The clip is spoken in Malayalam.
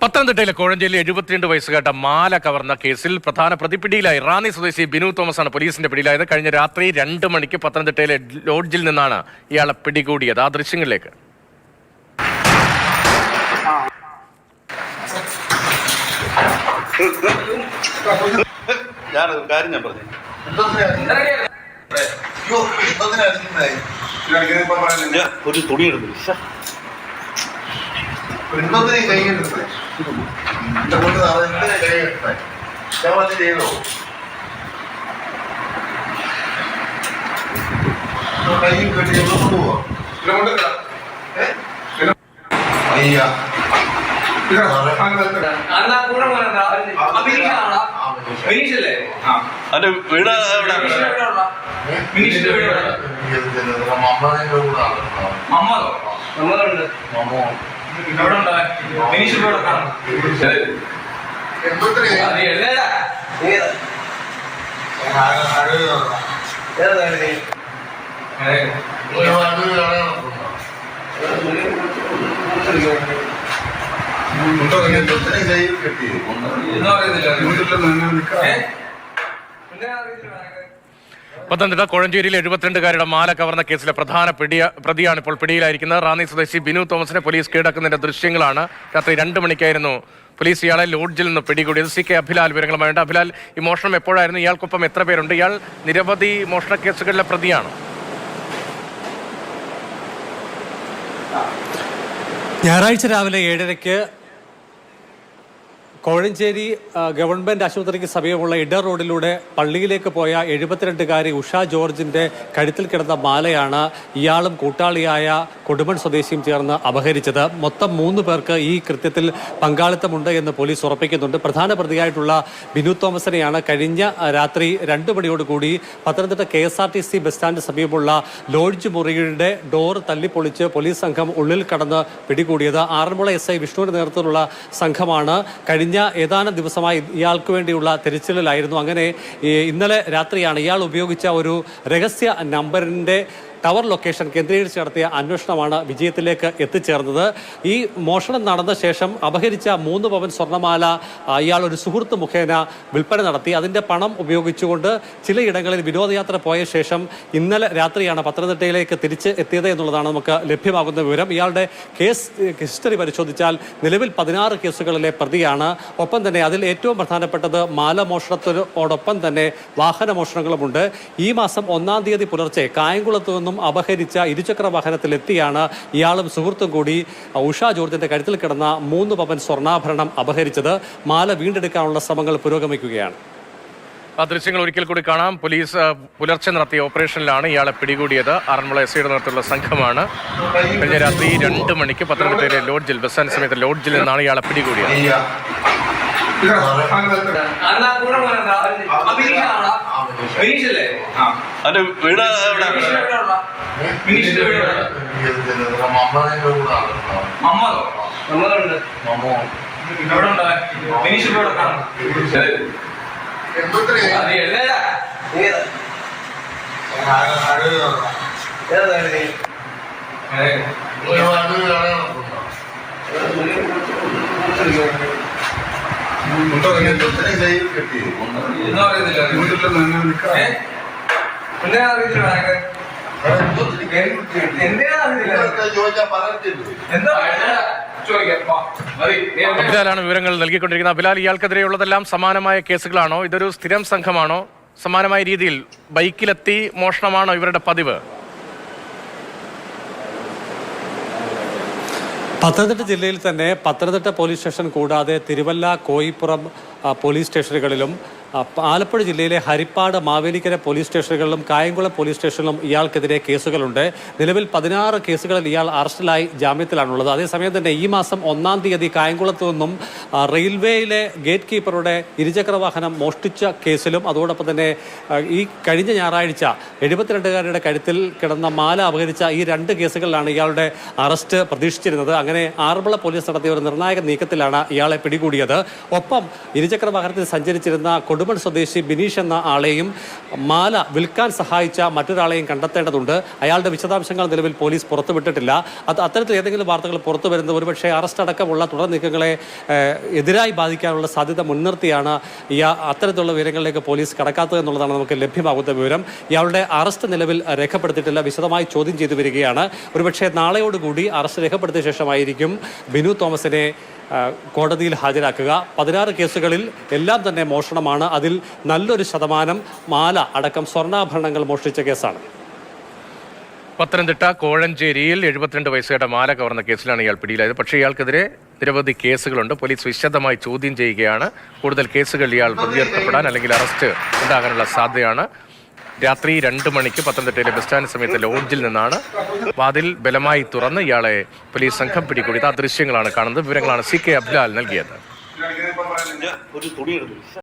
പത്തനംതിട്ടയിലെ കോഴഞ്ചേരിയിൽ 72 വയസ്സുകാരുടെ മാല കവർന്ന കേസിൽ പ്രധാന പ്രതി പിടിയിലായി. റാന്നി സ്വദേശി ബിനു തോമസാണ് പോലീസിന്റെ പിടിയിലായത്. കഴിഞ്ഞ രാത്രി 2 മണിക്ക് പത്തനംതിട്ടയിലെ ലോഡ്ജിൽ നിന്നാണ് ഇയാളെ പിടികൂടിയത്. ആ ദൃശ്യങ്ങളിലേക്ക്. ഒരു തുണി എടുത്തു ചെയ്തോ കൈയും കെട്ടി കൊണ്ടുപോവാ അതിന്റെ വീട് പത്തനംതിട്ട കോഴഞ്ചേരിയിൽ 72കാരുടെ മാല കവർന്ന കേസിലെ പ്രധാന പ്രതിയാണ് ഇപ്പോൾ പിടിയിലായിരിക്കുന്നത്. റാന്നി സ്വദേശി ബിനു തോമസിനെ പോലീസ് കീഴടക്കുന്നതിന്റെ ദൃശ്യങ്ങളാണ്. രാത്രി 2 മണിക്കായിരുന്നു പോലീസ് ഇയാളെ ലോഡ്ജിൽ നിന്ന് പിടികൂടിയത്. CK അഭിലാൽ വിവരങ്ങളുമായുണ്ട്. അഭിലാൽ, ഈ മോഷണം എപ്പോഴായിരുന്നു? ഇയാൾക്കൊപ്പം എത്ര പേരുണ്ട്? ഇയാൾ നിരവധി മോഷണ കേസുകളിലെ പ്രതിയാണ്. ഞായറാഴ്ച രാവിലെ 7:30 കോഴഞ്ചേരി ഗവൺമെന്റ് ആശുപത്രിക്ക് സമീപമുള്ള ഇടർ റോഡിലൂടെ പള്ളിയിലേക്ക് പോയ 72കാരി ഉഷ ജോർജിന്റെ കഴുത്തിൽ കിടന്ന മാലയാണ് ഇയാളും കൂട്ടാളിയായ കൊടുമൺ സ്വദേശിയും ചേർന്ന് അപഹരിച്ചത്. മൊത്തം 3 പേർക്ക് ഈ കൃത്യത്തിൽ പങ്കാളിത്തമുണ്ട് എന്ന് പോലീസ് ഉറപ്പിക്കുന്നുണ്ട്. പ്രധാന പ്രതിയായിട്ടുള്ള ബിനു തോമസിനെയാണ് കഴിഞ്ഞ രാത്രി 2 മണിയോടുകൂടി പത്തനംതിട്ട KSRTC ബസ് സ്റ്റാൻഡിന് സമീപമുള്ള ലോഡ്ജ് മുറിയുടെ ഡോർ തല്ലിപ്പൊളിച്ച് പോലീസ് സംഘം ഉള്ളിൽ കടന്ന് പിടികൂടിയത്. ആറന്മുള SI വിഷ്ണുവിന്റെ നേതൃത്വത്തിലുള്ള സംഘമാണ് കഴിഞ്ഞ ഏതാനും ദിവസമായി ഇയാൾക്ക് വേണ്ടിയുള്ള തിരച്ചിലിലായിരുന്നു. അങ്ങനെ ഇന്നലെ രാത്രിയാണ് ഇയാൾ ഉപയോഗിച്ച ഒരു രഹസ്യ നമ്പറിന്റെ ടവർ ലൊക്കേഷൻ കേന്ദ്രീകരിച്ച് നടത്തിയ അന്വേഷണമാണ് വിജയത്തിലേക്ക് എത്തിച്ചേർന്നത്. ഈ മോഷണം നടന്ന ശേഷം അപഹരിച്ച 3 പവൻ സ്വർണ്ണമാല ഇയാൾ ഒരു സുഹൃത്ത് മുഖേന വിൽപ്പന നടത്തി. അതിൻ്റെ പണം ഉപയോഗിച്ചുകൊണ്ട് ചിലയിടങ്ങളിൽ വിനോദയാത്ര പോയ ശേഷം ഇന്നലെ രാത്രിയാണ് പത്തനംതിട്ടയിലേക്ക് തിരിച്ച് എത്തിയത് എന്നുള്ളതാണ് നമുക്ക് ലഭ്യമാകുന്ന വിവരം. ഇയാളുടെ കേസ് ഹിസ്റ്ററി പരിശോധിച്ചാൽ നിലവിൽ 16 കേസുകളിലെ പ്രതിയാണ്. ഒപ്പം തന്നെ അതിൽ ഏറ്റവും പ്രധാനപ്പെട്ടത് മാല മോഷണത്തോടൊപ്പം തന്നെ വാഹന മോഷണങ്ങളുമുണ്ട്. ഈ മാസം 1-ാം തീയതി പുലർച്ചെ കായംകുളത്ത് നിന്നും അപഹരിച്ച ഇരുചക്ര വാഹനത്തിലെത്തിയാണ് ഇയാളും സുഹൃത്തും കൂടി ഉഷ ജോർജിന്റെ കഴുത്തിൽ കിടന്ന 3 പവൻ സ്വർണ്ണാഭരണം അപഹരിച്ചത്. മാല വീണ്ടെടുക്കാനുള്ള ശ്രമങ്ങൾ പുരോഗമിക്കുകയാണ്. ആ ദൃശ്യങ്ങൾ ഒരിക്കൽ കൂടി കാണാം. പോലീസ് പുലർച്ചെ നടത്തിയ ഓപ്പറേഷനിലാണ് ഇയാളെ പിടികൂടിയത്. ആറന്മുള SIയുടെ നേതൃത്വത്തിലുള്ള സംഘമാണ് കഴിഞ്ഞ രാത്രി 2 മണിക്ക് പത്തനംതിട്ടയിലെ ലോഡ്ജിൽ ബസ് സ്റ്റാൻഡ് സമയത്ത് ലോഡ്ജിൽ നിന്നാണ് ഇയാളെ പിടികൂടിയത്. അതിന്റെ വീട് അഭിലാലാണ് വിവരങ്ങൾ നൽകിക്കൊണ്ടിരിക്കുന്നത്. അഭിലാൽ, ഇയാൾക്കെതിരെയുള്ളതെല്ലാം സമാനമായ കേസുകളാണോ? ഇതൊരു സ്ഥിരം സംഘമാണോ? സമാനമായ രീതിയിൽ ബൈക്കിലെത്തി മോഷണമാണോ ഇവരുടെ പതിവ്? പത്തനംതിട്ട ജില്ലയിൽ തന്നെ പത്തനംതിട്ട പോലീസ് സ്റ്റേഷൻ കൂടാതെ തിരുവല്ല, കോയിപ്പുറം പോലീസ് സ്റ്റേഷനുകളിലും ആലപ്പുഴ ജില്ലയിലെ ഹരിപ്പാട്, മാവേലിക്കര പോലീസ് സ്റ്റേഷനുകളിലും കായംകുളം പോലീസ് സ്റ്റേഷനിലും ഇയാൾക്കെതിരെ കേസുകളുണ്ട്. നിലവിൽ 16 കേസുകളിൽ ഇയാൾ അറസ്റ്റിലായി ജാമ്യത്തിലാണുള്ളത്. അതേസമയം തന്നെ ഈ മാസം 1-ാം തീയതി കായംകുളത്തു നിന്നും റെയിൽവേയിലെ ഗേറ്റ് കീപ്പറുടെ ഇരുചക്ര വാഹനം മോഷ്ടിച്ച കേസിലും അതോടൊപ്പം തന്നെ ഈ കഴിഞ്ഞ ഞായറാഴ്ച 72കാരുടെ കഴുത്തിൽ കിടന്ന മാല അപഹരിച്ച ഈ 2 കേസുകളിലാണ് ഇയാളുടെ അറസ്റ്റ് പ്രതീക്ഷിച്ചിരുന്നത്. അങ്ങനെ ആറന്മുള പോലീസ് നടത്തിയ ഒരു നിർണായക നീക്കത്തിലാണ് ഇയാളെ പിടികൂടിയത്. ഒപ്പം ഇരുചക്ര വാഹനത്തിൽ സഞ്ചരിച്ചിരുന്ന കൊടുമൺ സ്വദേശി ബിനീഷ് എന്ന ആളെയും മാല വിൽക്കാൻ സഹായിച്ച മറ്റൊരാളെയും കണ്ടെത്തേണ്ടതുണ്ട്. അയാളുടെ വിശദാംശങ്ങൾ നിലവിൽ പോലീസ് പുറത്തുവിട്ടിട്ടില്ല. അത്തരത്തിൽ ഏതെങ്കിലും വാർത്തകൾ പുറത്തു വരുന്നത് ഒരുപക്ഷെ അറസ്റ്റ് അടക്കമുള്ള തുടർ നീക്കങ്ങളെ എതിരായി ബാധിക്കാനുള്ള സാധ്യത മുൻനിർത്തിയാണ് അത്തരത്തിലുള്ള വിവരങ്ങളിലേക്ക് പോലീസ് കടക്കാത്തത് എന്നുള്ളതാണ് നമുക്ക് ലഭ്യമാകുന്ന വിവരം. ഇയാളുടെ അറസ്റ്റ് നിലവിൽ രേഖപ്പെടുത്തിയിട്ടില്ല, വിശദമായി ചോദ്യം ചെയ്തു വരികയാണ്. ഒരുപക്ഷെ നാളെയോടുകൂടി അറസ്റ്റ് രേഖപ്പെടുത്തിയ ശേഷമായിരിക്കും ബിനു തോമസിനെ കോടതിയിൽ ഹാജരാക്കുക. 16 കേസുകളിൽ എല്ലാം തന്നെ മോഷണമാണ്. അതിൽ നല്ലൊരു ശതമാനം മാല അടക്കം സ്വർണ്ണാഭരണങ്ങൾ മോഷ്ടിച്ച കേസാണ്. പത്തനംതിട്ട കോഴഞ്ചേരിയിൽ 72 വയസ്സുകാരുടെ മാല കവർന്ന കേസിലാണ് ഇയാൾ പിടിയിലായത്. പക്ഷേ ഇയാൾക്കെതിരെ നിരവധി കേസുകളുണ്ട്. പോലീസ് വിശദമായി ചോദ്യം ചെയ്യുകയാണ്. കൂടുതൽ കേസുകൾ ഇയാൾ പ്രതിചേർക്കപ്പെടാൻ അല്ലെങ്കിൽ അറസ്റ്റ് ഉണ്ടാകാനുള്ള സാധ്യതയാണ്. രാത്രി 2 മണിക്ക് പത്തനംതിട്ടയിലെ ബസ് സ്റ്റാൻഡ് സമയത്ത് ലോഡ്ജിൽ നിന്നാണ് വാതിൽ ബലമായി തുറന്ന് ഇയാളെ പോലീസ് സംഘം പിടികൂടിയത്. ആ ദൃശ്യങ്ങളാണ് കാണുന്നത്. വിവരങ്ങളാണ് CK അബ്ലാൽ നൽകിയത്. ഒരു തുണി എടുത്തു.